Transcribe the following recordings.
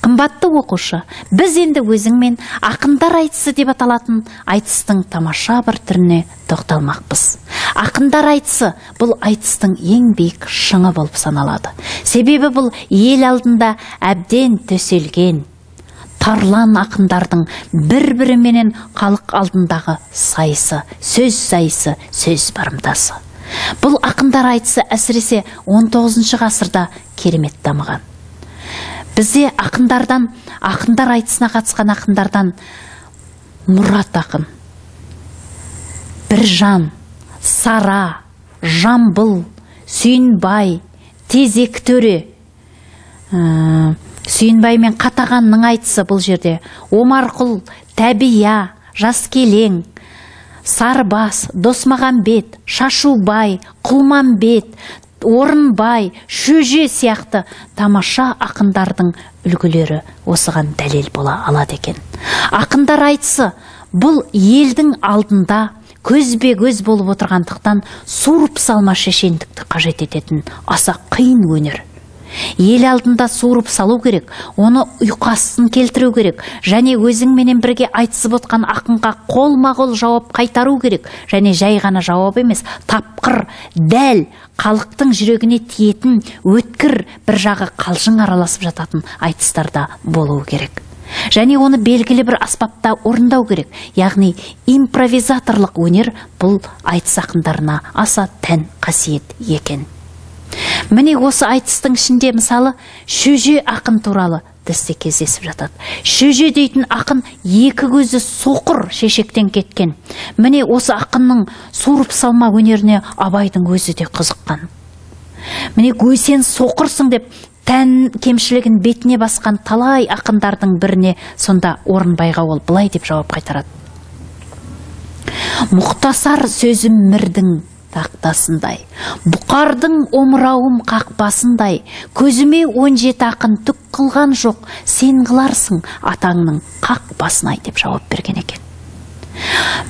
Қымбатты оқушы, біз енді өзіңмен ақындар айтысы деп аталатын айтыстың тамаша бір түріне тоқталмақпыз. Ақындар айтысы бұл айтыстың ең биік шыңы болып саналады. Себебі бұл ел алдында әбден төселген тарлан ақындардың бір-біріменен халық алдындағы сайысы, сөз барымтасы. Бұл ақындар айтысы әсіресе 19 ғасырда керемет дамыған. Бізде ақындар айтысына қатысқан ақындардан Мұрат ақын, Біржан, Сара, Жамбыл, Сүйінбай, Тезек төре, Сүйінбай мен Қатағанның айтысы бұл жерде, Омарқұл, Тәбия, Жаскелең, Сарбас, Досмағамбет, Шашубай, Құлманбет, Орынбай, Шөже сияқты тамаша ақындардың үлгілері осыған дәлел бола алады екен. Ақындар айтысы бұл елдің алдында көзбе-көз болып отырғандықтан суырып салма шешендікті қажет ететін аса қиын өнер. Ел алдында суырып салу керек, оны ұйқасын келтіру керек, және өзіңменен бірге айтысып отқан ақынға қолма-қол жауап қайтару керек, және жай ғана жауап емес, тапқыр, дәл, халықтың жүрегіне тиетін, өткір, бір жағы қалжың араласып жататын айтыстарда болу керек. Және оны белгілі бір аспапта орындау керек. Яғни импровизаторлық өнер бұл айтыс ақындарына аса тән қасиет екен. Міне осы айтыстың ішінде мысалы Шөже ақын туралы бізде кездесіп жатады. Шөже дейтін ақын екі көзі соқыр шешектен кеткен. Міне осы ақынның суырып салма өнеріне Абайдың өзі де қызыққан. Міне сен соқырсың деп тән кемшілігін бетіне басқан талай ақындардың біріне сонда Орынбайға ол былай деп жауап қайтарады. Мұқтасар сөзім мірдің тақтасындай, бұқардың омырауым қақпасындай, көзіме 17 ақын түк қылған жоқ, сен қыларсың атаңның қақпасынай деп жауап берген екен.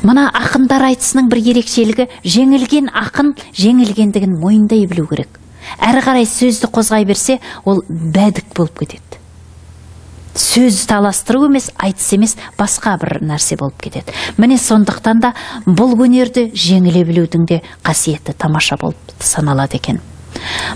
Мына ақындар айтысының бір ерекшелігі, жеңілген ақын жеңілгендігін мойындай білу керек. Әрі қарай сөзді қозғай берсе, ол бәдік болып кетеді. Сөз таластыру емес, айтыс емес, басқа бір нәрсе болып кетеді. Міне сондықтан да бұл өнерді жеңіле білудің де қасиеті тамаша болып саналады екен.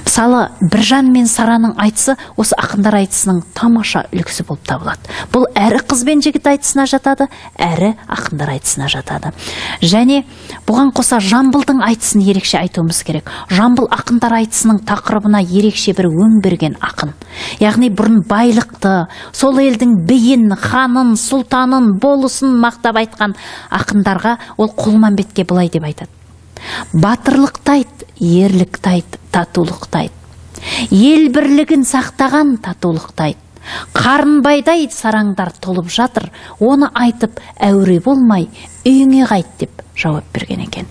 Мысалы, Біржан мен Сараның айтысы осы ақындар айтысының тамаша үлгісі болып табылады. Бұл әрі қыз бен жігіт айтысына жатады, әрі ақындар айтысына жатады. Және бұған қоса Жамбылдың айтысын ерекше айтуымыз керек. Жамбыл ақындар айтысының тақырыбына ерекше бір өң берген ақын. Яғни бұрын байлықты, сол елдің биін, ханын, сұлтанын, болысын мақтап айтқан ақындарға ол Құлманбетке былай деп айтады. Батырлықтайт, ерліктайт, татулықтайт. Ел бірлігін сақтаған татулықтайт. Қарынбайдай сараңдар толып жатыр, оны айтып әуре болмай үйіңе қайт деп жауап берген екен.